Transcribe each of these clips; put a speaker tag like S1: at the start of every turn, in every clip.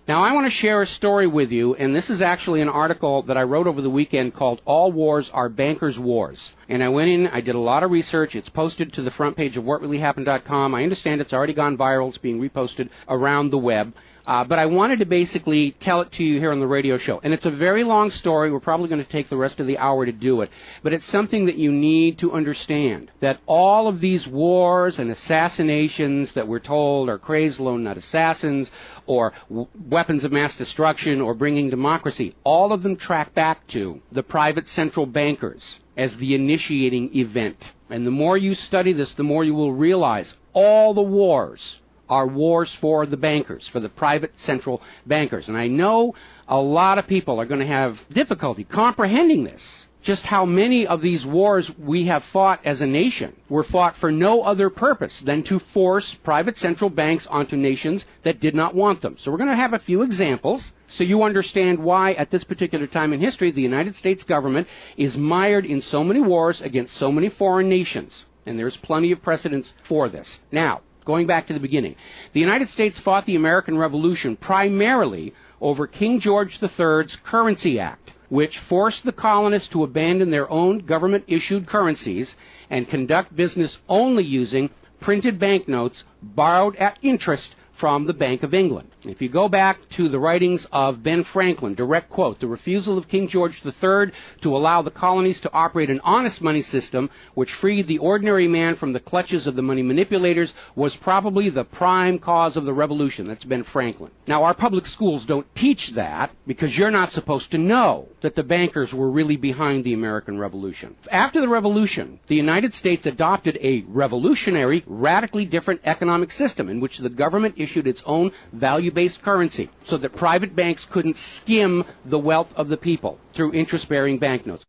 S1: Now, I want to share a story with you, and this is actually an article that I wrote over the weekend called All Wars Are Bankers' Wars. And I went in, I did a lot of research. It's posted to the front page of whatreallyhappened.com. I understand it's already gone viral. It's being reposted around the web. But I wanted to basically tell it to you here on the radio show. And it's a very long story. We're probably going to take the rest of the hour to do it. But it's something that you need to understand, that all of these wars and assassinations that we're told are crazed lone nut assassins or weapons of mass destruction or bringing democracy, all of them track back to the private central bankers as the initiating event. And the more you study this, the more you will realize all the wars are wars for the bankers, for the private central bankers. And I know a lot of people are going to have difficulty comprehending this, just how many of these wars we have fought as a nation were fought for no other purpose than to force private central banks onto nations that did not want them. So we're going to have a few examples so you understand why at this particular time in history the United States government is mired in so many wars against so many foreign nations. And there's plenty of precedents for this. Now, going back to the beginning, the United States fought the American Revolution primarily over King George III's Currency Act, which forced the colonists to abandon their own government-issued currencies and conduct business only using printed banknotes borrowed at interest from the Bank of England. If you go back to the writings of Ben Franklin, direct quote, the refusal of King George III to allow the colonies to operate an honest money system which freed the ordinary man from the clutches of the money manipulators was probably the prime cause of the revolution. That's Ben Franklin. Now, our public schools don't teach that because you're not supposed to know that the bankers were really behind the American Revolution. After the Revolution, the United States adopted a revolutionary, radically different economic system in which the government issued its own value-based currency so that private banks couldn't skim the wealth of the people through interest-bearing banknotes.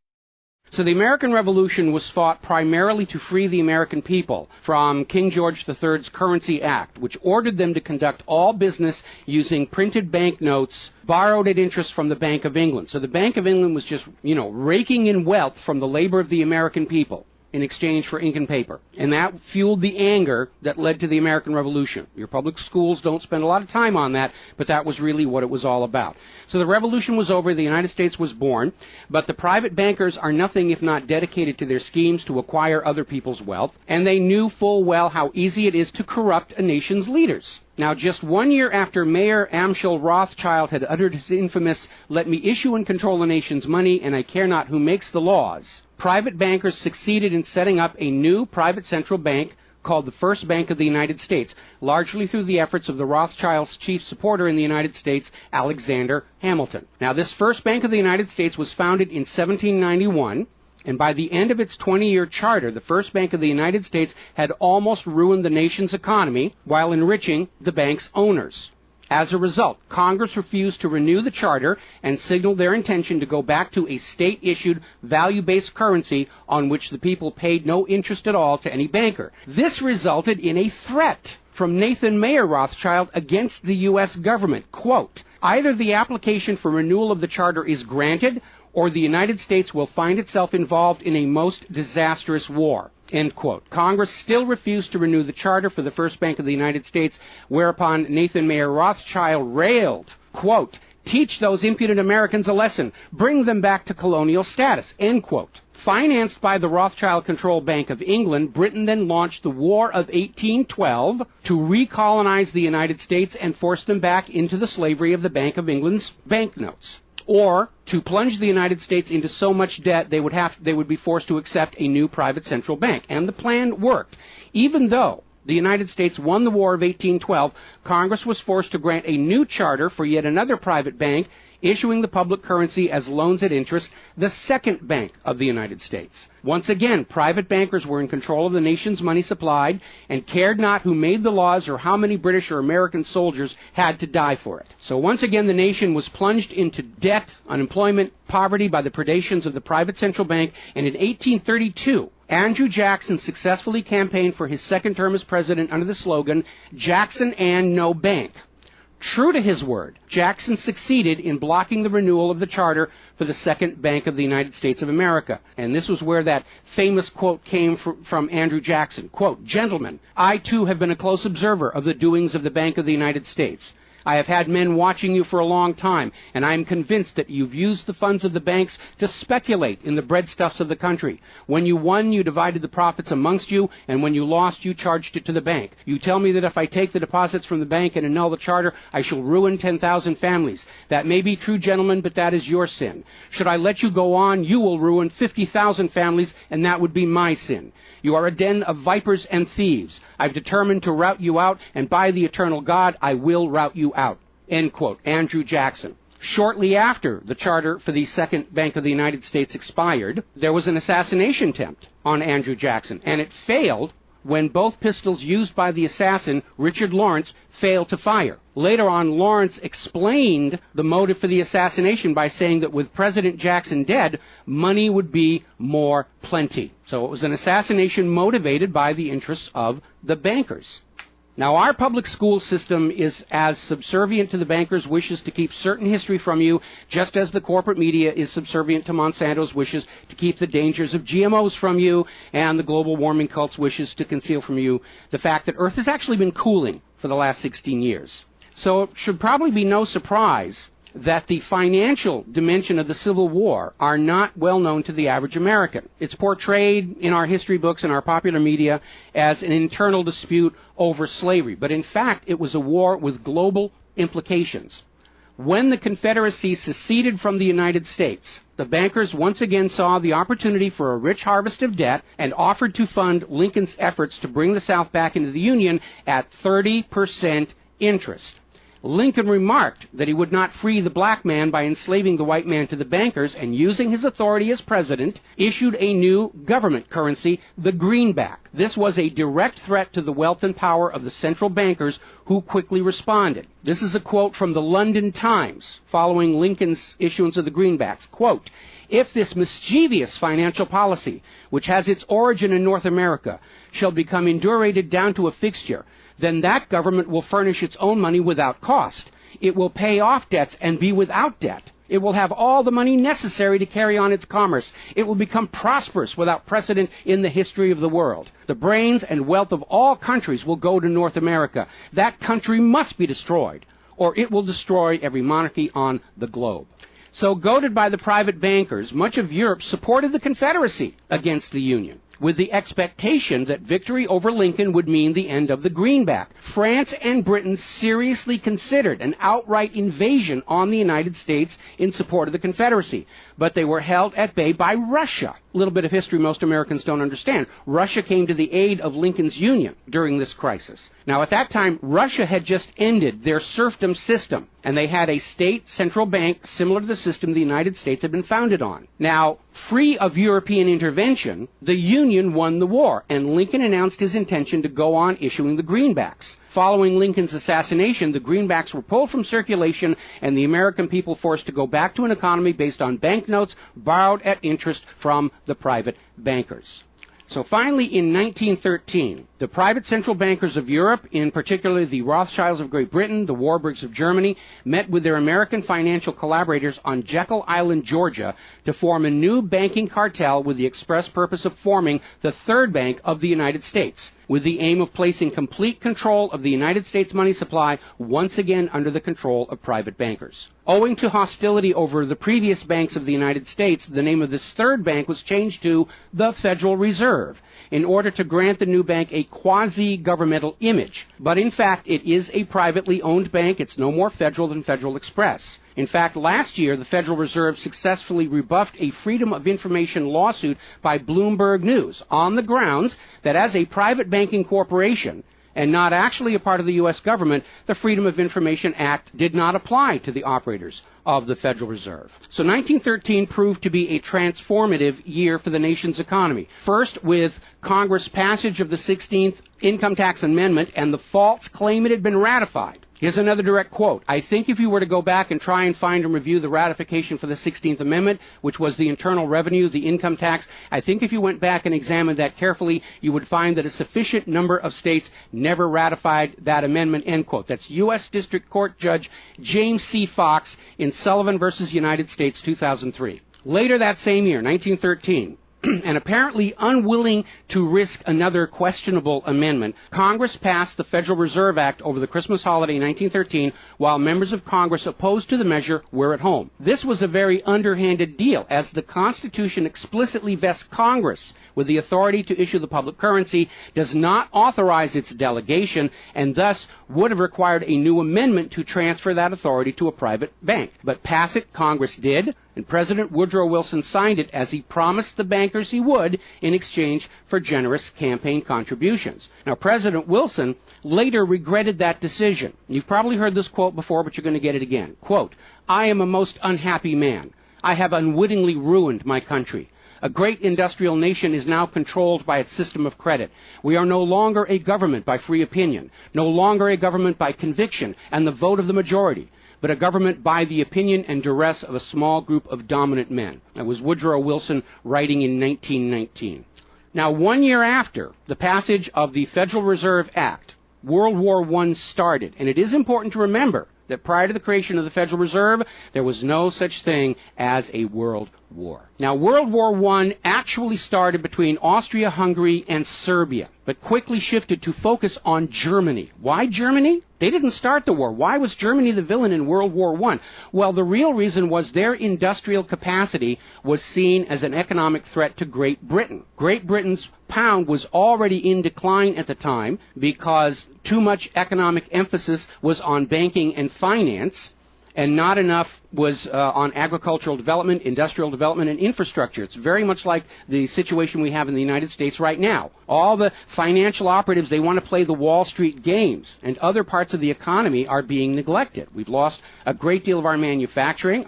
S1: So the American Revolution was fought primarily to free the American people from King George III's Currency Act, which ordered them to conduct all business using printed banknotes borrowed at interest from the Bank of England. So the Bank of England was just, raking in wealth from the labor of the American people in exchange for ink and paper. And that fueled the anger that led to the American Revolution. Your public schools don't spend a lot of time on that, but that was really what it was all about. So the revolution was over, the United States was born, but the private bankers are nothing if not dedicated to their schemes to acquire other people's wealth, and they knew full well how easy it is to corrupt a nation's leaders. Now, just 1 year after Mayor Amschel Rothschild had uttered his infamous, "Let me issue and control the nation's money, and I care not who makes the laws," private bankers succeeded in setting up a new private central bank called the First Bank of the United States, largely through the efforts of the Rothschilds' chief supporter in the United States, Alexander Hamilton. Now, this First Bank of the United States was founded in 1791, and by the end of its 20-year charter, the First Bank of the United States had almost ruined the nation's economy while enriching the bank's owners. As a result, Congress refused to renew the charter and signaled their intention to go back to a state-issued, value-based currency on which the people paid no interest at all to any banker. This resulted in a threat from Nathan Mayer Rothschild against the U.S. government. Quote, "Either the application for renewal of the charter is granted, or the United States will find itself involved in a most disastrous war." End quote. Congress still refused to renew the charter for the First Bank of the United States, whereupon Nathan Mayer Rothschild railed, quote, "Teach those impudent Americans a lesson. Bring them back to colonial status." End quote. Financed by the Rothschild-controlled Bank of England, Britain then launched the War of 1812 to recolonize the United States and force them back into the slavery of the Bank of England's banknotes, or to plunge the United States into so much debt they would be forced to accept a new private central bank. And the plan worked. Even though the United States won the War of 1812, Congress was forced to grant a new charter for yet another private bank, issuing the public currency as loans at interest, the Second Bank of the United States. Once again, private bankers were in control of the nation's money supplied and cared not who made the laws or how many British or American soldiers had to die for it. So once again, the nation was plunged into debt, unemployment, poverty by the predations of the private central bank, and in 1832, Andrew Jackson successfully campaigned for his second term as president under the slogan, "Jackson and no bank." True to his word, Jackson succeeded in blocking the renewal of the charter for the Second Bank of the United States of America. And this was where that famous quote came from Andrew Jackson. Quote, "Gentlemen, I too have been a close observer of the doings of the Bank of the United States. I have had men watching you for a long time, and I am convinced that you've used the funds of the banks to speculate in the breadstuffs of the country. When you won, you divided the profits amongst you, and when you lost, you charged it to the bank. You tell me that if I take the deposits from the bank and annul the charter, I shall ruin 10,000 families. That may be true, gentlemen, but that is your sin. Should I let you go on, you will ruin 50,000 families, and that would be my sin. You are a den of vipers and thieves. I've determined to rout you out, and by the eternal God, I will rout you out. End quote. Andrew Jackson. Shortly after the charter for the Second Bank of the United States expired, there was an assassination attempt on Andrew Jackson, and it failed when both pistols used by the assassin, Richard Lawrence, failed to fire. Later on, Lawrence explained the motive for the assassination by saying that with President Jackson dead, money would be more plenty. So it was an assassination motivated by the interests of the bankers. Now, our public school system is as subservient to the bankers' wishes to keep certain history from you, just as the corporate media is subservient to Monsanto's wishes to keep the dangers of GMOs from you, and the global warming cult's wishes to conceal from you the fact that Earth has actually been cooling for the last 16 years. So it should probably be no surprise that the financial dimension of the Civil War are not well known to the average American. It's portrayed in our history books and our popular media as an internal dispute over slavery, but in fact it was a war with global implications. When the Confederacy seceded from the United States, the bankers once again saw the opportunity for a rich harvest of debt and offered to fund Lincoln's efforts to bring the South back into the Union at 30% interest. Lincoln remarked that he would not free the black man by enslaving the white man to the bankers, and using his authority as president, issued a new government currency, the greenback. This was a direct threat to the wealth and power of the central bankers, who quickly responded. This is a quote from the London Times following Lincoln's issuance of the greenbacks. Quote, "If this mischievous financial policy, which has its origin in North America, shall become indurated down to a fixture, then that government will furnish its own money without cost. It will pay off debts and be without debt. It will have all the money necessary to carry on its commerce. It will become prosperous without precedent in the history of the world. The brains and wealth of all countries will go to North America. That country must be destroyed, or it will destroy every monarchy on the globe." So, goaded by the private bankers, much of Europe supported the Confederacy against the Union, with the expectation that victory over Lincoln would mean the end of the greenback. France and Britain seriously considered an outright invasion on the United States in support of the Confederacy, but they were held at bay by Russia. A little bit of history most Americans don't understand. Russia came to the aid of Lincoln's Union during this crisis. Now, at that time, Russia had just ended their serfdom system, and they had a state central bank similar to the system the United States had been founded on. Now, free of European intervention, the Union won the war, and Lincoln announced his intention to go on issuing the greenbacks. Following Lincoln's assassination, the greenbacks were pulled from circulation, and the American people forced to go back to an economy based on banknotes borrowed at interest from the private bankers. So finally, in 1913, the private central bankers of Europe, in particular the Rothschilds of Great Britain, the Warburgs of Germany, met with their American financial collaborators on Jekyll Island, Georgia, to form a new banking cartel with the express purpose of forming the Third Bank of the United States, with the aim of placing complete control of the United States money supply once again under the control of private bankers. Owing to hostility over the previous banks of the United States, the name of this third bank was changed to the Federal Reserve, in order to grant the new bank a quasi-governmental image. But in fact, it is a privately owned bank. It's no more federal than Federal Express. In fact, last year, the Federal Reserve successfully rebuffed a Freedom of Information lawsuit by Bloomberg News on the grounds that as a private banking corporation, and not actually a part of the U.S. government, the Freedom of Information Act did not apply to the operators of the Federal Reserve. So 1913 proved to be a transformative year for the nation's economy. First, with Congress' passage of the 16th Income Tax Amendment and the false claim it had been ratified. Here's another direct quote. "I think if you were to go back and try and find and review the ratification for the 16th Amendment, which was the internal revenue, the income tax, I think if you went back and examined that carefully, you would find that a sufficient number of states never ratified that amendment," end quote. That's U.S. District Court Judge James C. Fox in Sullivan versus United States, 2003. Later that same year, 1913, and apparently unwilling to risk another questionable amendment, Congress passed the Federal Reserve Act over the Christmas holiday in 1913, while members of Congress opposed to the measure were at home. This was a very underhanded deal, as the Constitution explicitly vests Congress with the authority to issue the public currency, does not authorize its delegation, and thus would have required a new amendment to transfer that authority to a private bank. But pass it, Congress did, and President Woodrow Wilson signed it as he promised the bankers he would in exchange for generous campaign contributions. Now, President Wilson later regretted that decision. You've probably heard this quote before, but you're going to get it again. Quote, "I am a most unhappy man. I have unwittingly ruined my country. A great industrial nation is now controlled by its system of credit. We are no longer a government by free opinion, no longer a government by conviction and the vote of the majority, but a government by the opinion and duress of a small group of dominant men." That was Woodrow Wilson writing in 1919. Now, 1 year after the passage of the Federal Reserve Act, World War I started, and it is important to remember that prior to the creation of the Federal Reserve, there was no such thing as a world war. Now, World War I actually started between Austria, Hungary, and Serbia, but quickly shifted to focus on Germany. Why Germany? They didn't start the war. Why was Germany the villain in World War I? Well, the real reason was their industrial capacity was seen as an economic threat to Great Britain. Great Britain's pound was already in decline at the time because too much economic emphasis was on banking and finance, and not enough was on agricultural development, industrial development, and infrastructure. It's very much like the situation we have in the United States right now. All the financial operatives, they want to play the Wall Street games, and other parts of the economy are being neglected. We've lost a great deal of our manufacturing.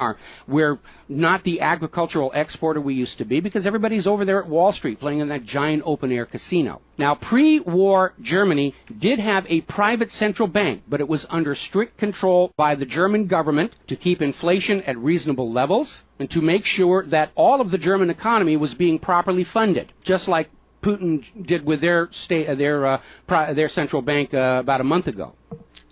S1: We're not the agricultural exporter we used to be because everybody's over there at Wall Street playing in that giant open-air casino. Now, pre-war Germany did have a private central bank, but it was under strict control by the German government to keep inflation at reasonable levels and to make sure that all of the German economy was being properly funded, just like Putin did with their central bank about a month ago.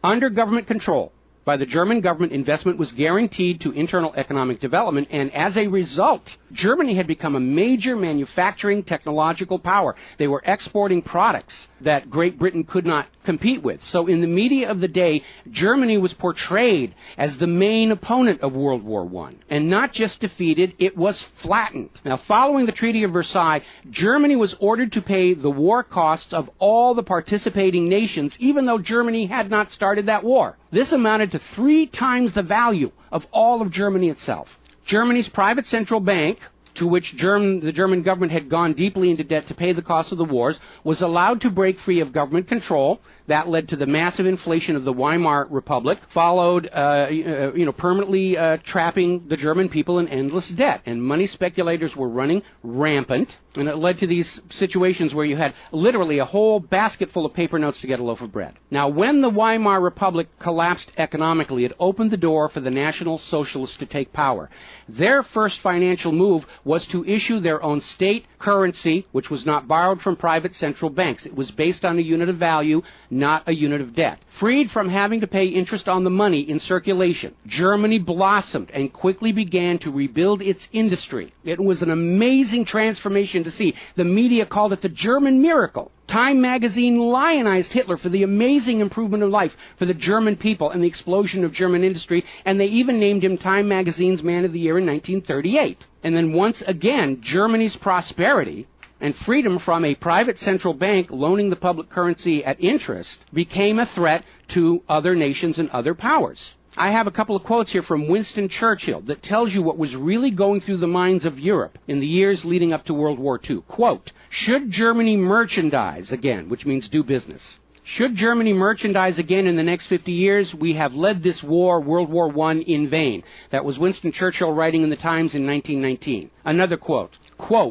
S1: Under government control by the German government, investment was guaranteed to internal economic development, and as a result, Germany had become a major manufacturing technological power. They were exporting products that Great Britain could not compete with. So in the media of the day, Germany was portrayed as the main opponent of World War I. And not just defeated, it was flattened. Now, following the Treaty of Versailles, Germany was ordered to pay the war costs of all the participating nations, even though Germany had not started that war. This amounted to 3 times the value of all of Germany itself. Germany's private central bank, to which the German government had gone deeply into debt to pay the cost of the wars, was allowed to break free of government control. That led to the massive inflation of the Weimar Republic, followed, permanently trapping the German people in endless debt. And money speculators were running rampant, and it led to these situations where you had literally a whole basket full of paper notes to get a loaf of bread. Now, when the Weimar Republic collapsed economically, it opened the door for the National Socialists to take power. Their first financial move was to issue their own state currency, which was not borrowed from private central banks. It was based on a unit of value, not a unit of debt. Freed from having to pay interest on the money in circulation, Germany blossomed and quickly began to rebuild its industry. It was an amazing transformation to see. The media called it the German miracle. Time magazine lionized Hitler for the amazing improvement of life for the German people and the explosion of German industry, and they even named him Time magazine's Man of the Year in 1938. And then once again, Germany's prosperity and freedom from a private central bank loaning the public currency at interest became a threat to other nations and other powers. I have a couple of quotes here from Winston Churchill that tells you what was really going through the minds of Europe in the years leading up to World War II. Quote, "Should Germany merchandise again," which means do business, "should Germany merchandise again in the next 50 years, we have led this war, World War I, in vain." That was Winston Churchill writing in the Times in 1919. Another quote,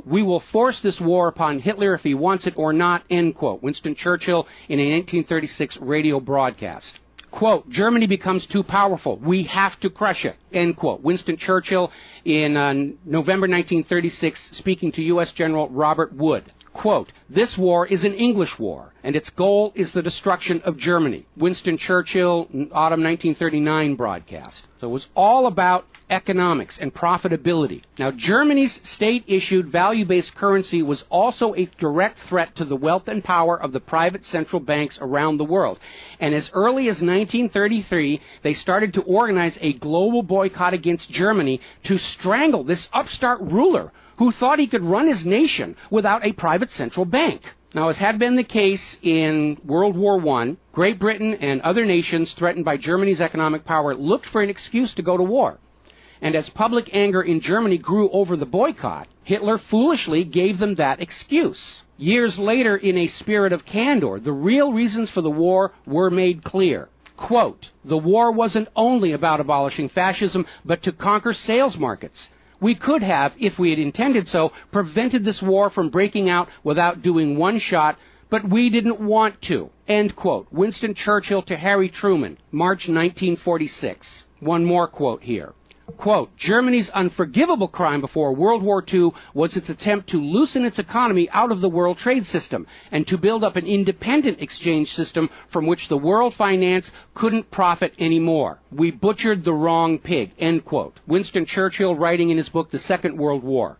S1: "We will force this war upon Hitler if he wants it or not," end quote. Winston Churchill in a 1936 radio broadcast. Quote, "Germany becomes too powerful. We have to crush it," end quote. Winston Churchill in November 1936 speaking to U.S. General Robert Wood. Quote, "This war is an English war, and its goal is the destruction of Germany." Winston Churchill, autumn 1939 broadcast. So it was all about economics and profitability. Now, Germany's state-issued value-based currency was also a direct threat to the wealth and power of the private central banks around the world. And as early as 1933, they started to organize a global boycott against Germany to strangle this upstart ruler who thought he could run his nation without a private central bank. Now, as had been the case in World War I, Great Britain and other nations threatened by Germany's economic power looked for an excuse to go to war. And as public anger in Germany grew over the boycott, Hitler foolishly gave them that excuse. Years later, in a spirit of candor, the real reasons for the war were made clear. Quote, "The war wasn't only about abolishing fascism, but to conquer sales markets. We could have, if we had intended so, prevented this war from breaking out without doing one shot, but we didn't want to." End quote. Winston Churchill to Harry Truman, March 1946. One more quote here. Quote, "Germany's unforgivable crime before World War II was its attempt to loosen its economy out of the world trade system and to build up an independent exchange system from which the world finance couldn't profit anymore. We butchered the wrong pig." End quote. Winston Churchill writing in his book, The Second World War.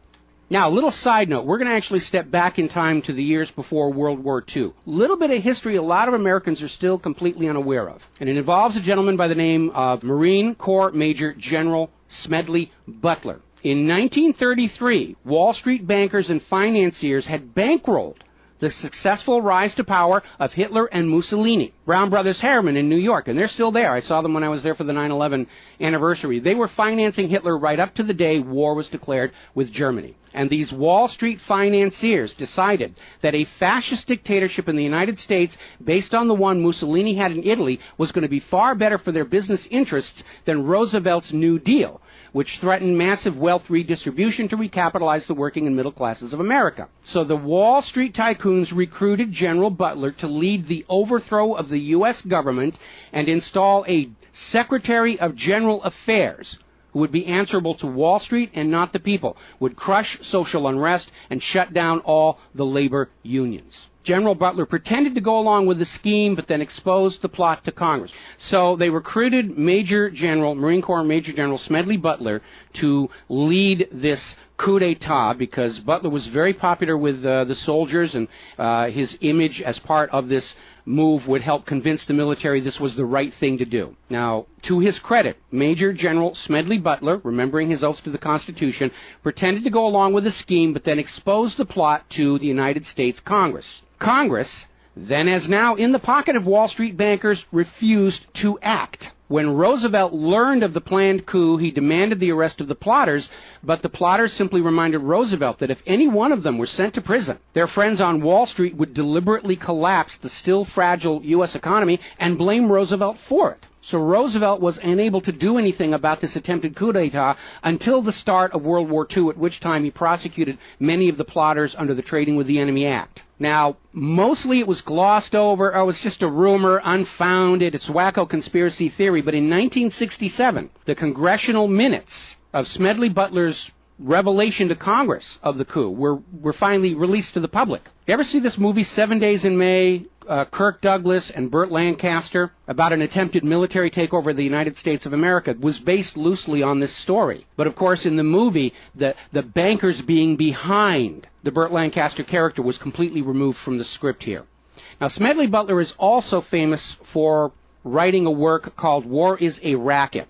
S1: Now, a little side note, we're going to actually step back in time to the years before World War II. A little bit of history a lot of Americans are still completely unaware of. And it involves a gentleman by the name of Marine Corps Major General Smedley Butler. In 1933, Wall Street bankers and financiers had bankrolled the successful rise to power of Hitler and Mussolini. Brown Brothers Harriman in New York, and they're still there. I saw them when I was there for the 9/11 anniversary. They were financing Hitler right up to the day war was declared with Germany. And these Wall Street financiers decided that a fascist dictatorship in the United States, based on the one Mussolini had in Italy, was going to be far better for their business interests than Roosevelt's New Deal, which threatened massive wealth redistribution to recapitalize the working and middle classes of America. So the Wall Street tycoons recruited General Butler to lead the overthrow of the U.S. government and install a Secretary of General Affairs who would be answerable to Wall Street and not the people, would crush social unrest and shut down all the labor unions. General Butler pretended to go along with the scheme, but then exposed the plot to Congress. So they recruited Marine Corps Major General Smedley Butler to lead this coup d'etat because Butler was very popular with the soldiers, and his image as part of this move would help convince the military this was the right thing to do. Now, to his credit, Major General Smedley Butler, remembering his oath to the Constitution, pretended to go along with the scheme, but then exposed the plot to the United States Congress. Congress, then as now in the pocket of Wall Street bankers, refused to act. When Roosevelt learned of the planned coup, he demanded the arrest of the plotters, but the plotters simply reminded Roosevelt that if any one of them were sent to prison, their friends on Wall Street would deliberately collapse the still fragile U.S. economy and blame Roosevelt for it. So Roosevelt was unable to do anything about this attempted coup d'etat until the start of World War II, at which time he prosecuted many of the plotters under the Trading with the Enemy Act. Now, mostly it was glossed over. Oh, it was just a rumor, unfounded. It's wacko conspiracy theory. But in 1967, the congressional minutes of Smedley Butler's revelation to Congress of the coup were finally released to the public. You ever see this movie 7 Days in May, Kirk Douglas and Burt Lancaster, about an attempted military takeover of the United States of America? It was based loosely on this story. But of course, in the movie, the bankers being behind the Burt Lancaster character was completely removed from the script here. Now, Smedley Butler is also famous for writing a work called War is a Racket.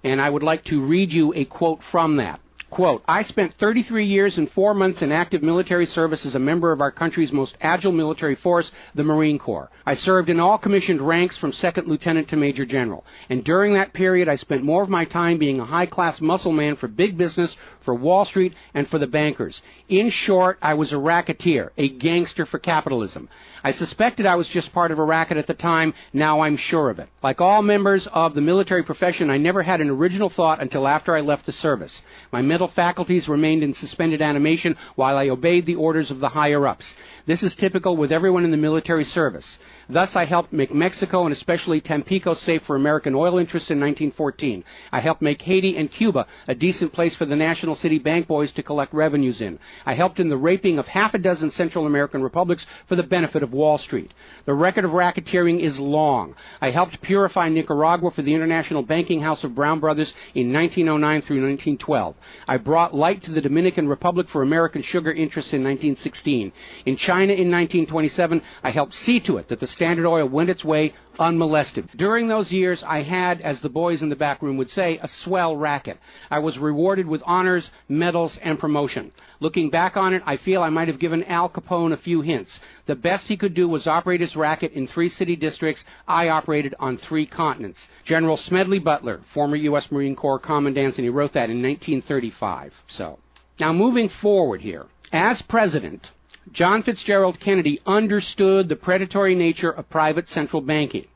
S1: And I would like to read you a quote from that. Quote, "I spent 33 years and 4 months in active military service as a member of our country's most agile military force, the Marine Corps. I served in all commissioned ranks from second lieutenant to major general. And during that period, I spent more of my time being a high-class muscle man for big business, for Wall Street, and for the bankers. In short, I was a racketeer, a gangster for capitalism. I suspected I was just part of a racket at the time. Now I'm sure of it. Like all members of the military profession, I never had an original thought until after I left the service. My mental faculties remained in suspended animation while I obeyed the orders of the higher-ups. This is typical with everyone in the military service. Thus, I helped make Mexico and especially Tampico safe for American oil interests in 1914. I helped make Haiti and Cuba a decent place for the National City Bank boys to collect revenues in. I helped in the raping of half a dozen Central American republics for the benefit of Wall Street. The record of racketeering is long. I helped purify Nicaragua for the International Banking House of Brown Brothers in 1909 through 1912. I brought light to the Dominican Republic for American sugar interests in 1916. In China in 1927, I helped see to it that the Standard Oil went its way unmolested. During those years, I had, as the boys in the back room would say, a swell racket. I was rewarded with honors, medals, and promotion. Looking back on it, I feel I might have given Al Capone a few hints. The best he could do was operate his racket in 3 city districts. I operated on 3 continents. General Smedley Butler, former U.S. Marine Corps Commandant, and he wrote that in 1935. So, now moving forward here. As president, John Fitzgerald Kennedy understood the predatory nature of private central banking.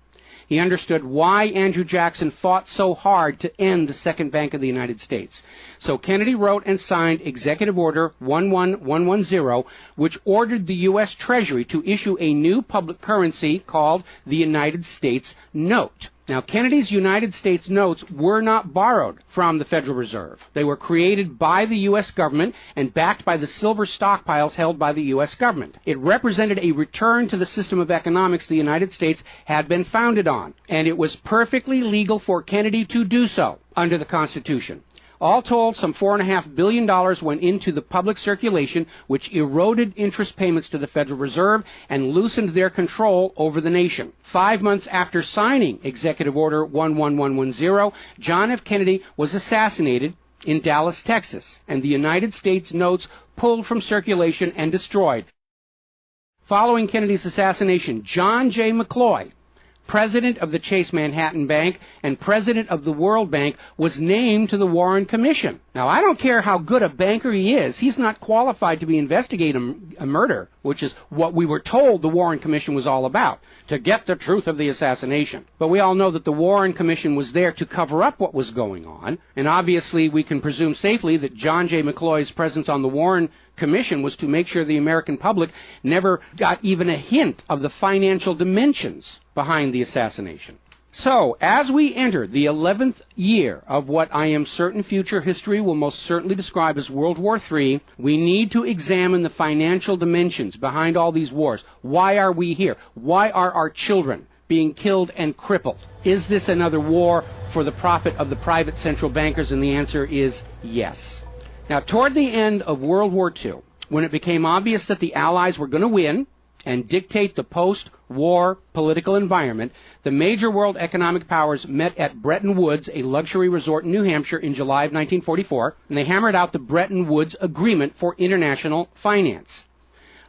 S1: He understood why Andrew Jackson fought so hard to end the Second Bank of the United States. So Kennedy wrote and signed Executive Order 11110, which ordered the U.S. Treasury to issue a new public currency called the United States Note. Now, Kennedy's United States notes were not borrowed from the Federal Reserve. They were created by the U.S. government and backed by the silver stockpiles held by the U.S. government. It represented a return to the system of economics the United States had been founded on, and it was perfectly legal for Kennedy to do so under the Constitution. All told, some $4.5 billion went into the public circulation, which eroded interest payments to the Federal Reserve and loosened their control over the nation. 5 months after signing Executive Order 11110, John F. Kennedy was assassinated in Dallas, Texas, and the United States notes pulled from circulation and destroyed. Following Kennedy's assassination, John J. McCloy, president of the Chase Manhattan Bank and president of the World Bank, was named to the Warren Commission. Now, I don't care how good a banker he is. He's not qualified to be investigating a murder, which is what we were told the Warren Commission was all about, to get the truth of the assassination. But we all know that the Warren Commission was there to cover up what was going on, and obviously we can presume safely that John J. McCloy's presence on the Warren Commission was to make sure the American public never got even a hint of the financial dimensions behind the assassination. So, as we enter the 11th year of what I am certain future history will most certainly describe as World War III, we need to examine the financial dimensions behind all these wars. Why are we here? Why are our children being killed and crippled? Is this another war for the profit of the private central bankers? And the answer is yes. Now, toward the end of World War II, when it became obvious that the Allies were going to win and dictate the post-war political environment, the major world economic powers met at Bretton Woods, a luxury resort in New Hampshire, in July of 1944, and they hammered out the Bretton Woods Agreement for International Finance.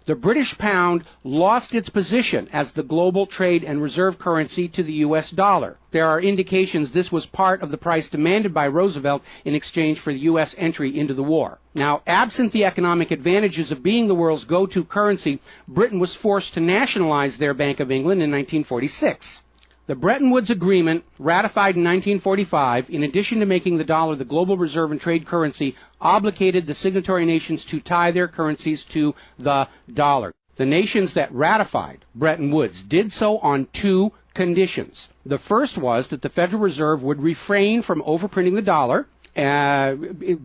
S1: The British pound lost its position as the global trade and reserve currency to the U.S. dollar. There are indications this was part of the price demanded by Roosevelt in exchange for the U.S. entry into the war. Now, absent the economic advantages of being the world's go-to currency, Britain was forced to nationalize their Bank of England in 1946. The Bretton Woods Agreement, ratified in 1945, in addition to making the dollar the global reserve and trade currency, obligated the signatory nations to tie their currencies to the dollar. The nations that ratified Bretton Woods did so on 2 conditions. The first was that the Federal Reserve would refrain from overprinting the dollar,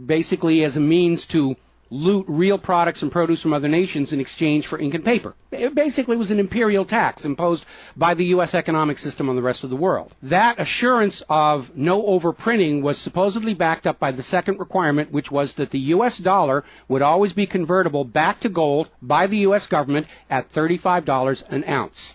S1: basically as a means to loot real products and produce from other nations in exchange for ink and paper. It basically was an imperial tax imposed by the U.S. economic system on the rest of the world. That assurance of no overprinting was supposedly backed up by the second requirement, which was that the U.S. dollar would always be convertible back to gold by the U.S. government at $35 an ounce.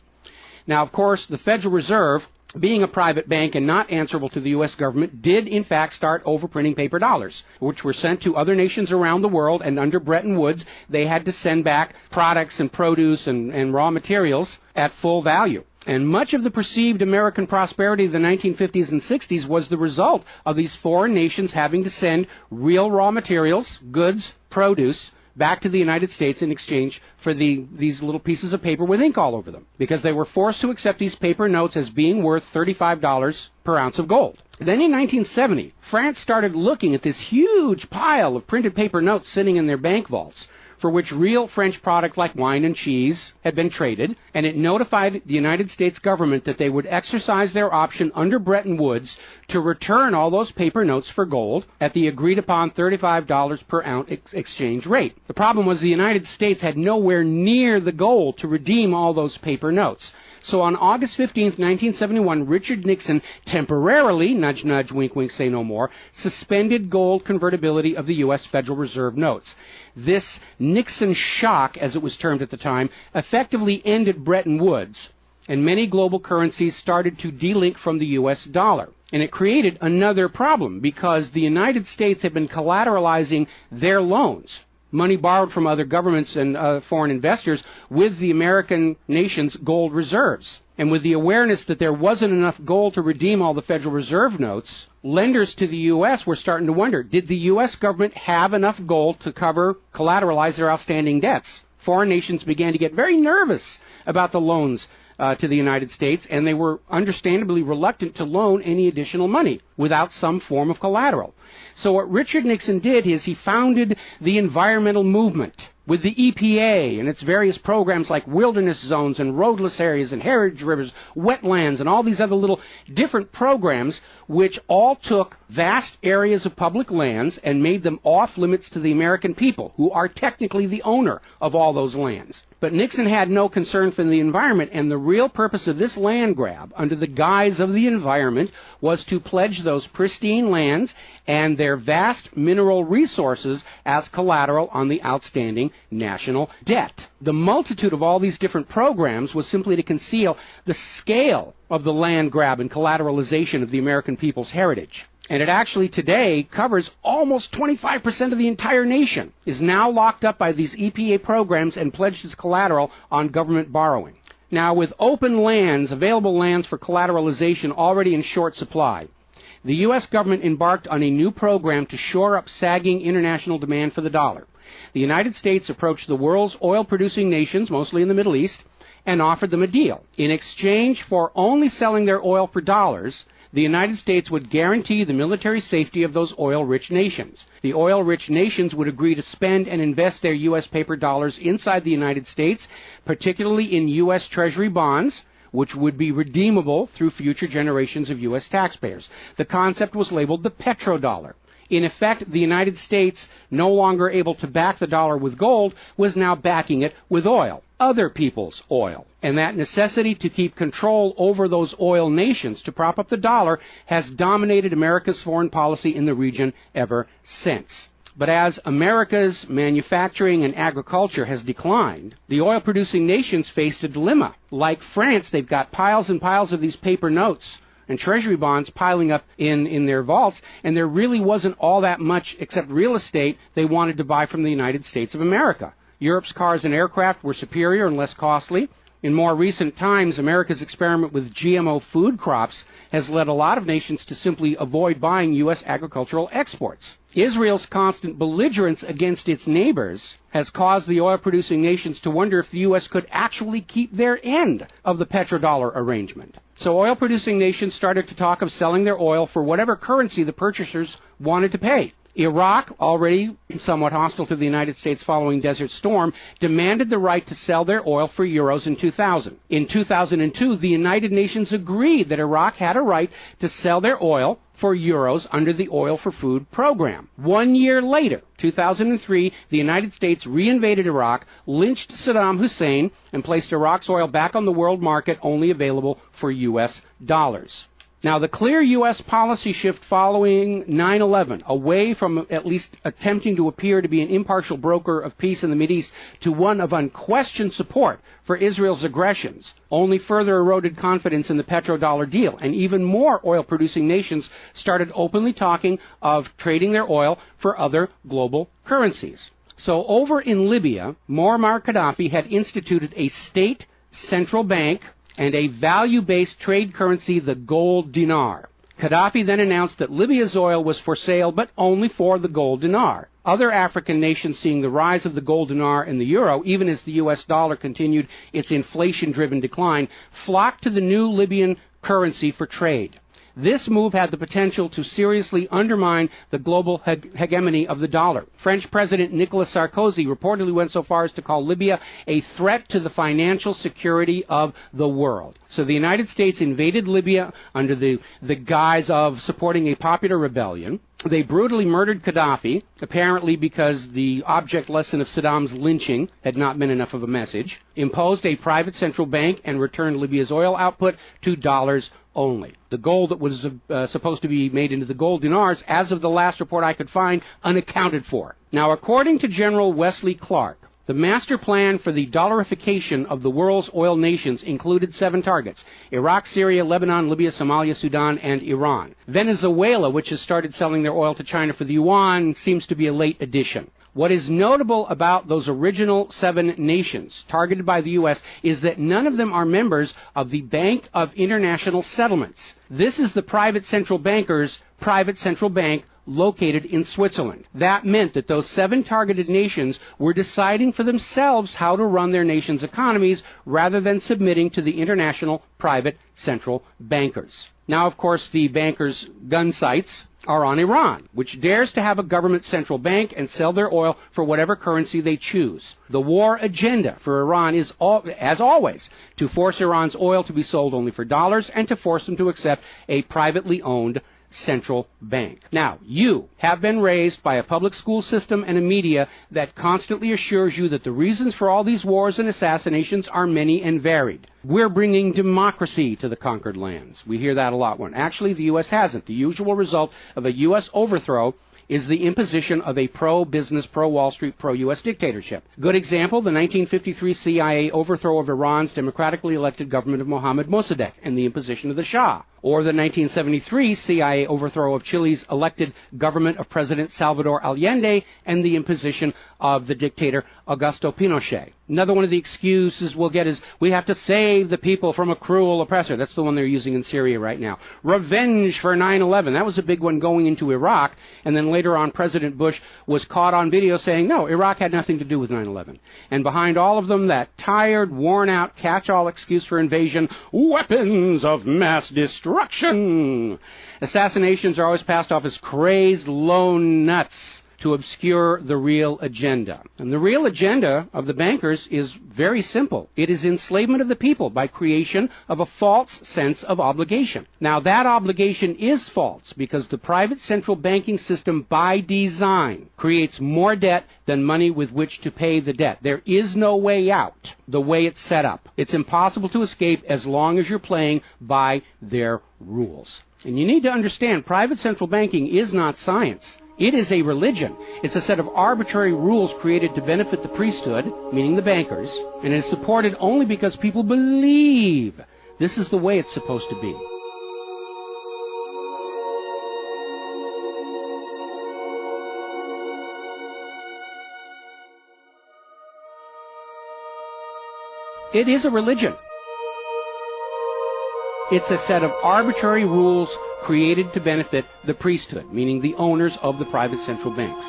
S1: Now, of course, the Federal Reserve, being a private bank and not answerable to the U.S. government, did in fact start overprinting paper dollars, which were sent to other nations around the world, and under Bretton Woods, they had to send back products and produce and raw materials at full value. And much of the perceived American prosperity of the 1950s and 60s was the result of these foreign nations having to send real raw materials, goods, produce, back to the United States in exchange for these little pieces of paper with ink all over them, because they were forced to accept these paper notes as being worth $35 per ounce of gold. Then in 1970, France started looking at this huge pile of printed paper notes sitting in their bank vaults, for which real French products like wine and cheese had been traded, and it notified the United States government that they would exercise their option under Bretton Woods to return all those paper notes for gold at the agreed-upon $35 per ounce exchange rate. The problem was the United States had nowhere near the gold to redeem all those paper notes. So on August 15, 1971, Richard Nixon temporarily, nudge, nudge, wink, wink, say no more, suspended gold convertibility of the U.S. Federal Reserve notes. This Nixon shock, as it was termed at the time, effectively ended Bretton Woods, and many global currencies started to delink from the U.S. dollar. And it created another problem because the United States had been collateralizing their loans, money borrowed from other governments and foreign investors, with the American nation's gold reserves. And with the awareness that there wasn't enough gold to redeem all the Federal Reserve notes, lenders to the U.S. were starting to wonder, did the U.S. government have enough gold to collateralize their outstanding debts? Foreign nations began to get very nervous about the loans to the United States, and they were understandably reluctant to loan any additional money without some form of collateral. So what Richard Nixon did is he founded the environmental movement with the EPA and its various programs like wilderness zones and roadless areas and heritage rivers, wetlands, and all these other little different programs which all took vast areas of public lands and made them off limits to the American people, who are technically the owner of all those lands. But Nixon had no concern for the environment, and the real purpose of this land grab, under the guise of the environment, was to pledge those pristine lands and their vast mineral resources as collateral on the outstanding national debt. The multitude of all these different programs was simply to conceal the scale of the land grab and collateralization of the American people's heritage. And it actually today covers almost 25% of the entire nation, is now locked up by these EPA programs and pledged as collateral on government borrowing. Now, with open lands, available lands for collateralization already in short supply, the U.S. government embarked on a new program to shore up sagging international demand for the dollar. The United States approached the world's oil-producing nations, mostly in the Middle East, and offered them a deal. In exchange for only selling their oil for dollars, the United States would guarantee the military safety of those oil-rich nations. The oil-rich nations would agree to spend and invest their U.S. paper dollars inside the United States, particularly in U.S. Treasury bonds, which would be redeemable through future generations of U.S. taxpayers. The concept was labeled the petrodollar. In effect, the United States, no longer able to back the dollar with gold, was now backing it with oil, other people's oil. And that necessity to keep control over those oil nations to prop up the dollar has dominated America's foreign policy in the region ever since. But as America's manufacturing and agriculture has declined, the oil-producing nations faced a dilemma. Like France, they've got piles and piles of these paper notes and treasury bonds piling up in their vaults, and there really wasn't all that much except real estate they wanted to buy from the United States of America. Europe's cars and aircraft were superior and less costly. In more recent times, America's experiment with GMO food crops has led a lot of nations to simply avoid buying U.S. agricultural exports. Israel's constant belligerence against its neighbors has caused the oil-producing nations to wonder if the U.S. could actually keep their end of the petrodollar arrangement. So oil-producing nations started to talk of selling their oil for whatever currency the purchasers wanted to pay. Iraq, already somewhat hostile to the United States following Desert Storm, demanded the right to sell their oil for euros in 2000. In 2002, the United Nations agreed that Iraq had a right to sell their oil for euros under the Oil for Food program. 1 year later, 2003, the United States reinvaded Iraq, lynched Saddam Hussein, and placed Iraq's oil back on the world market, only available for U.S. dollars. Now, the clear U.S. policy shift following 9/11, away from at least attempting to appear to be an impartial broker of peace in the Mideast to one of unquestioned support for Israel's aggressions, only further eroded confidence in the petrodollar deal, and even more oil-producing nations started openly talking of trading their oil for other global currencies. So over in Libya, Muammar Gaddafi had instituted a state central bank and a value-based trade currency, the gold dinar. Gaddafi then announced that Libya's oil was for sale, but only for the gold dinar. Other African nations, seeing the rise of the gold dinar and the euro, even as the U.S. dollar continued its inflation-driven decline, flocked to the new Libyan currency for trade. This move had the potential to seriously undermine the global hegemony of the dollar. French President Nicolas Sarkozy reportedly went so far as to call Libya a threat to the financial security of the world. So the United States invaded Libya under the guise of supporting a popular rebellion. They brutally murdered Gaddafi, apparently because the object lesson of Saddam's lynching had not been enough of a message, imposed a private central bank, and returned Libya's oil output to dollars only. The gold that was supposed to be made into the gold dinars, as of the last report I could find, unaccounted for. Now, according to General Wesley Clark, the master plan for the dollarification of the world's oil nations included 7 targets: Iraq, Syria, Lebanon, Libya, Somalia, Sudan, and Iran. Venezuela, which has started selling their oil to China for the yuan, seems to be a late addition. What is notable about those original 7 nations targeted by the U.S. is that none of them are members of the Bank of International Settlements. This is the private central banker's private central bank located in Switzerland. That meant that those 7 targeted nations were deciding for themselves how to run their nation's economies rather than submitting to the international private central bankers. Now, of course, the bankers' gun sights are on Iran, which dares to have a government central bank and sell their oil for whatever currency they choose. The war agenda for Iran is, as always, to force Iran's oil to be sold only for dollars and to force them to accept a privately owned central bank. Now, you have been raised by a public school system and a media that constantly assures you that the reasons for all these wars and assassinations are many and varied. We're bringing democracy to the conquered lands. We hear that a lot when actually the U.S. hasn't. The usual result of a U.S. overthrow is the imposition of a pro-business, pro-Wall Street, pro-U.S. dictatorship. Good example, the 1953 CIA overthrow of Iran's democratically elected government of Mohammad Mossadegh and the imposition of the Shah. Or the 1973 CIA overthrow of Chile's elected government of President Salvador Allende and the imposition of the dictator Augusto Pinochet. Another one of the excuses we'll get is we have to save the people from a cruel oppressor. That's the one they're using in Syria right now. Revenge for 9/11. That was a big one going into Iraq. And then later on, President Bush was caught on video saying, no, Iraq had nothing to do with 9/11. And behind all of them, that tired, worn-out, catch-all excuse for invasion, weapons of mass destruction. Assassinations are always passed off as crazed lone nuts to obscure the real agenda. And the real agenda of the bankers is very simple. It is enslavement of the people by creation of a false sense of obligation. Now, that obligation is false because the private central banking system by design creates more debt than money with which to pay the debt. There is no way out the way it's set up. It's impossible to escape as long as you're playing by their rules. And you need to understand, private central banking is not science. It is a religion. It's a set of arbitrary rules created to benefit the priesthood, meaning the bankers, and it is supported only because people believe this is the way it's supposed to be. It is a religion. It's a set of arbitrary rules created to benefit the priesthood, meaning the owners of the private central banks.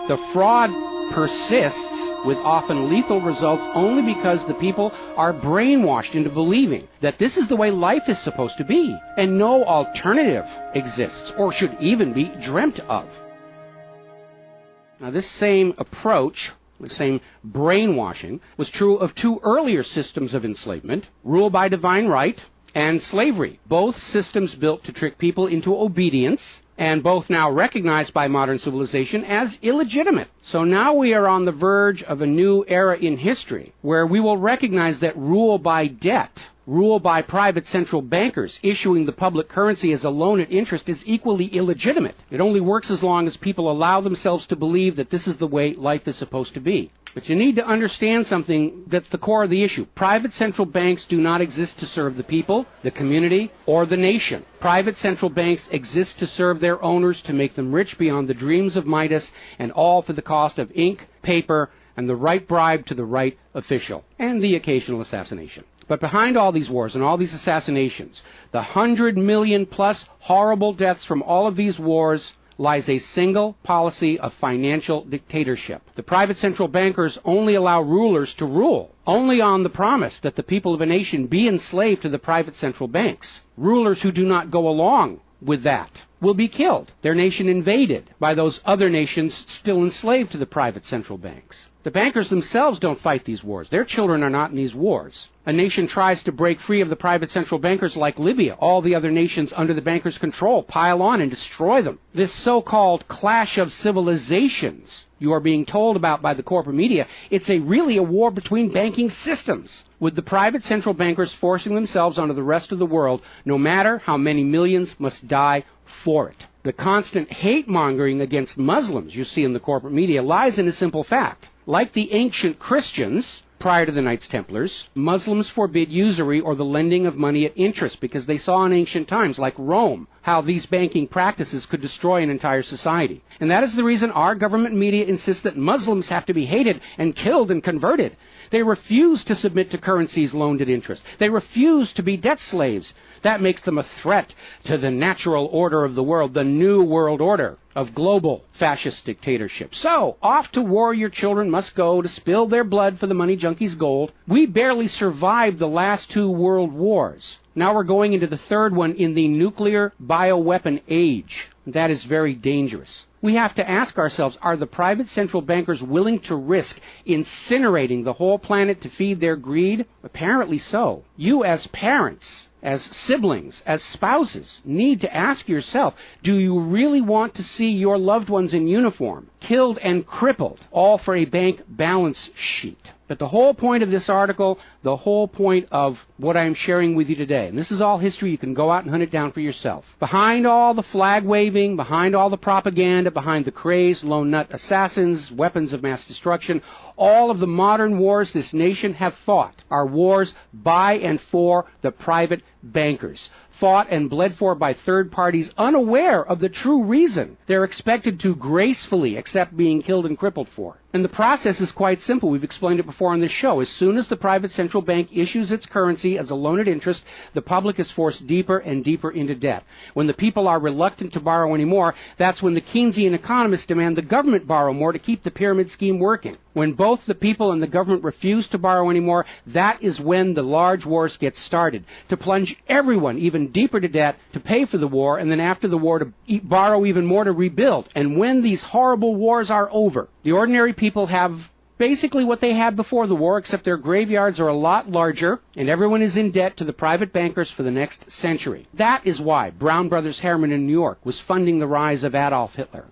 S1: The fraud persists with often lethal results only because the people are brainwashed into believing that this is the way life is supposed to be, and no alternative exists or should even be dreamt of. Now, this same approach, the same brainwashing, was true of 2 earlier systems of enslavement, rule by divine right and slavery, both systems built to trick people into obedience, and both now recognized by modern civilization as illegitimate. So now we are on the verge of a new era in history where we will recognize that rule by debt, rule by private central bankers issuing the public currency as a loan at interest is equally illegitimate. It only works as long as people allow themselves to believe that this is the way life is supposed to be. But you need to understand something that's the core of the issue. Private central banks do not exist to serve the people, the community, or the nation. Private central banks exist to serve their owners, to make them rich beyond the dreams of Midas, and all for the cost of ink, paper, and the right bribe to the right official, and the occasional assassination. But behind all these wars and all these assassinations, the 100 million plus horrible deaths from all of these wars, lies a single policy of financial dictatorship. The private central bankers only allow rulers to rule, only on the promise that the people of a nation be enslaved to the private central banks. Rulers who do not go along with that will be killed, their nation invaded by those other nations still enslaved to the private central banks. The bankers themselves don't fight these wars. Their children are not in these wars. A nation tries to break free of the private central bankers like Libya. All the other nations under the bankers' control pile on and destroy them. This so-called clash of civilizations you are being told about by the corporate media, it's really a war between banking systems, with the private central bankers forcing themselves onto the rest of the world, no matter how many millions must die for it. The constant hate-mongering against Muslims you see in the corporate media lies in a simple fact. Like the ancient Christians, prior to the Knights Templars, Muslims forbid usury or the lending of money at interest because they saw in ancient times, like Rome, how these banking practices could destroy an entire society. And that is the reason our government media insists that Muslims have to be hated and killed and converted. They refuse to submit to currencies loaned at interest. They refuse to be debt slaves. That makes them a threat to the natural order of the world, the new world order of global fascist dictatorship. So, off to war your children must go to spill their blood for the money junkies' gold. We barely survived the last 2 world wars. Now we're going into the third one in the nuclear bioweapon age. That is very dangerous. We have to ask ourselves, are the private central bankers willing to risk incinerating the whole planet to feed their greed? Apparently so. You as parents, as siblings, as spouses, need to ask yourself, do you really want to see your loved ones in uniform, killed and crippled, all for a bank balance sheet? But the whole point of this article, the whole point of what I'm sharing with you today, and this is all history, you can go out and hunt it down for yourself. Behind all the flag waving, behind all the propaganda, behind the crazed lone nut assassins, weapons of mass destruction, all of the modern wars this nation have fought are wars by and for the private bankers, fought and bled for by third parties unaware of the true reason they're expected to gracefully accept being killed and crippled for. And the process is quite simple. We've explained it before on this show. As soon as the private central bank issues its currency as a loan at interest, the public is forced deeper and deeper into debt. When the people are reluctant to borrow anymore, that's when the Keynesian economists demand the government borrow more to keep the pyramid scheme working. When both the people and the government refuse to borrow anymore, that is when the large wars get started, to plunge everyone even deeper to debt to pay for the war, and then after the war to borrow even more to rebuild. And when these horrible wars are over, the ordinary people have basically what they had before the war, except their graveyards are a lot larger, and everyone is in debt to the private bankers for the next century. That is why Brown Brothers Harriman in New York was funding the rise of Adolf Hitler,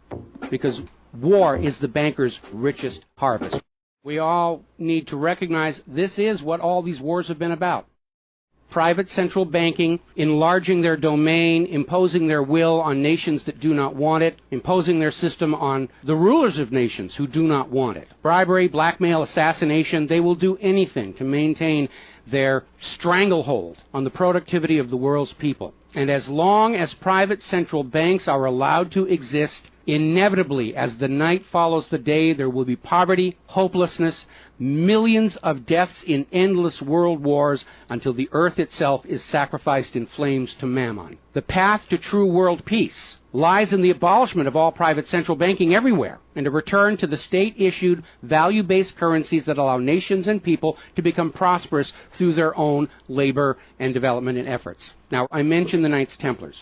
S1: because war is the bankers' richest harvest. We all need to recognize this is what all these wars have been about. Private central banking, enlarging their domain, imposing their will on nations that do not want it, imposing their system on the rulers of nations who do not want it. Bribery, blackmail, assassination, they will do anything to maintain their stranglehold on the productivity of the world's people. And as long as private central banks are allowed to exist, inevitably, as the night follows the day, there will be poverty, hopelessness, millions of deaths in endless world wars until the earth itself is sacrificed in flames to Mammon. The path to true world peace lies in the abolishment of all private central banking everywhere, and a return to the state-issued, value-based currencies that allow nations and people to become prosperous through their own labor and development and efforts. Now, I mentioned the Knights Templars.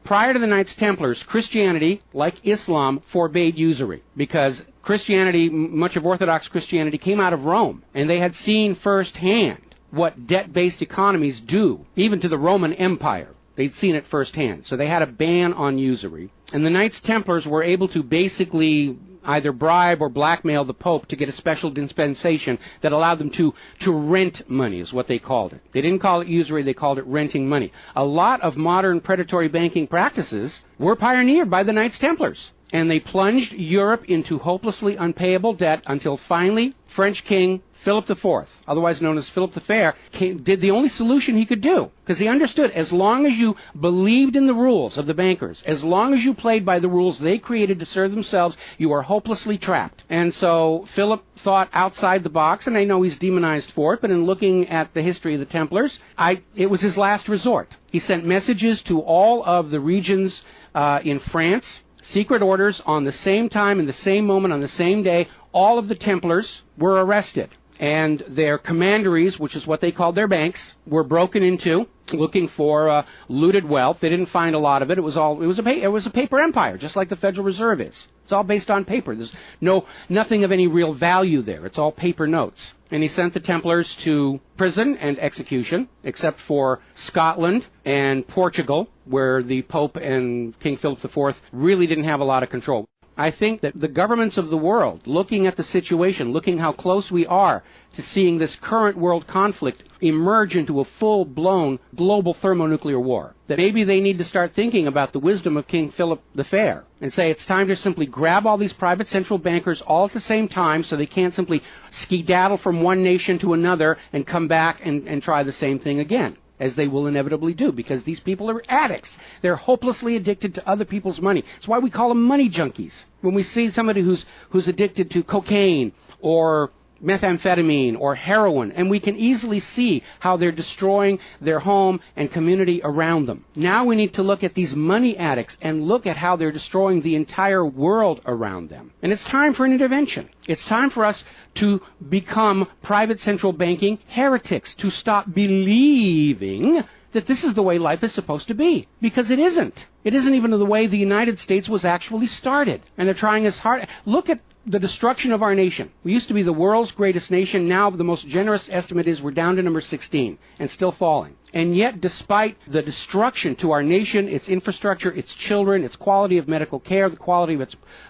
S1: Prior to the Knights Templars, Christianity, like Islam, forbade usury because Christianity, much of Orthodox Christianity, came out of Rome, and they had seen firsthand what debt-based economies do, even to the Roman Empire. They'd seen it firsthand. So they had a ban on usury. And the Knights Templars were able to basically either bribe or blackmail the Pope to get a special dispensation that allowed them to rent money, is what they called it. They didn't call it usury, they called it renting money. A lot of modern predatory banking practices were pioneered by the Knights Templars. And they plunged Europe into hopelessly unpayable debt until finally French King Philip IV, otherwise known as Philip the Fair, did the only solution he could do, because he understood as long as you believed in the rules of the bankers, as long as you played by the rules they created to serve themselves, you are hopelessly trapped. And so Philip thought outside the box, and I know he's demonized for it, but in looking at the history of the Templars, it was his last resort. He sent messages to all of the regions in France, secret orders on the same time, in the same moment, on the same day. All of the Templars were arrested. and their commanderies, which is what they called their banks, were broken into, looking for looted wealth. They didn't find a lot of it. It was a paper empire, just like the Federal Reserve is. It's all based on paper. There's nothing of any real value there. It's all paper notes. And he sent the Templars to prison and execution, except for Scotland and Portugal, where the Pope and King Philip IV really didn't have a lot of control. I think that the governments of the world, looking at the situation, looking how close we are to seeing this current world conflict emerge into a full-blown global thermonuclear war, that maybe they need to start thinking about the wisdom of King Philip the Fair and say it's time to simply grab all these private central bankers all at the same time so they can't simply skedaddle from one nation to another and come back and try the same thing again, as they will inevitably do, because these people are addicts. They're hopelessly addicted to other people's money. It's why we call them money junkies. When we see somebody who's addicted to cocaine or methamphetamine or heroin, and we can easily see how they're destroying their home and community around them. Now we need to look at these money addicts and look at how they're destroying the entire world around them. And it's time for an intervention. It's time for us to become private central banking heretics, to stop believing that this is the way life is supposed to be, because it isn't. It isn't even the way the United States was actually started. And they're trying as hard. Look at the destruction of our nation. We used to be the world's greatest nation. Now the most generous estimate is we're down to number 16 and still falling. And yet, despite the destruction to our nation, its infrastructure, its children, its quality of medical care, the quality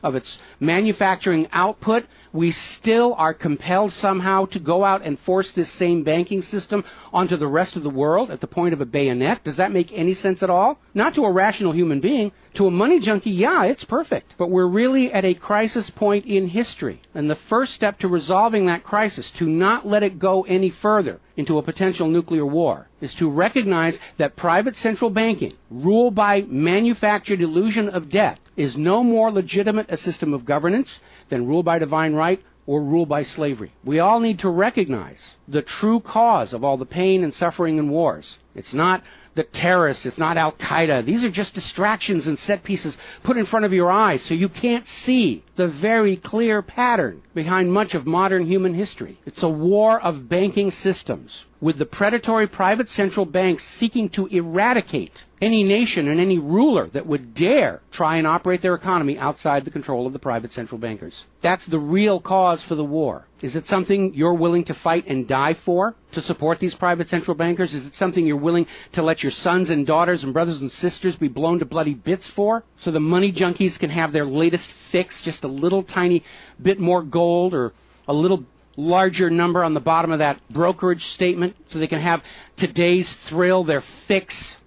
S1: of its manufacturing output, we still are compelled somehow to go out and force this same banking system onto the rest of the world at the point of a bayonet. Does that make any sense at all? Not to a rational human being. To a money junkie, yeah, it's perfect. But we're really at a crisis point in history. And the first step to resolving that crisis, to not let it go any further into a potential nuclear war, is to recognize that private central banking, ruled by manufactured illusion of debt, is no more legitimate a system of governance than rule by divine right or rule by slavery. We all need to recognize the true cause of all the pain and suffering and wars. It's not the terrorists, it's not Al-Qaeda. These are just distractions and set pieces put in front of your eyes so you can't see the very clear pattern behind much of modern human history. It's a war of banking systems, with the predatory private central banks seeking to eradicate any nation and any ruler that would dare try and operate their economy outside the control of the private central bankers. That's the real cause for the war. Is it something you're willing to fight and die for, to support these private central bankers? Is it something you're willing to let your sons and daughters and brothers and sisters be blown to bloody bits for, so the money junkies can have their latest fix, just a little tiny bit more gold or a little larger number on the bottom of that brokerage statement, so they can have today's thrill, their fix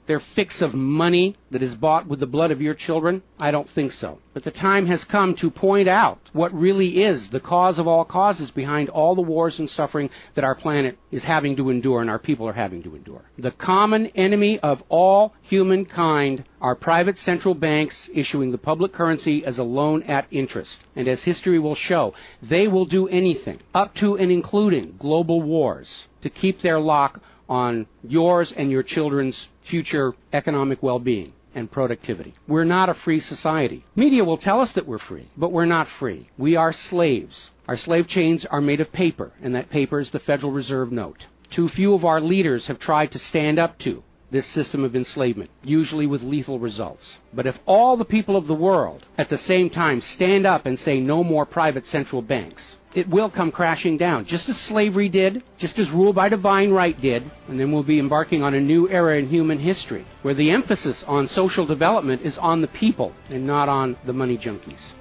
S1: of money that is bought with the blood of your children? I don't think so. But the time has come to point out what really is the cause of all causes behind all the wars and suffering that our planet is having to endure and our people are having to endure. The common enemy of all humankind are private central banks issuing the public currency as a loan at interest. And as history will show, they will do anything, up to and including global wars, to keep their lock on yours and your children's future economic well-being and productivity. We're not a free society. Media will tell us that we're free, but we're not free. We are slaves. Our slave chains are made of paper, and that paper is the Federal Reserve note. Too few of our leaders have tried to stand up to this system of enslavement, usually with lethal results. But if all the people of the world at the same time stand up and say no more private central banks, it will come crashing down, just as slavery did, just as rule by divine right did, and then we'll be embarking on a new era in human history, where the emphasis on social development is on the people and not on the money junkies.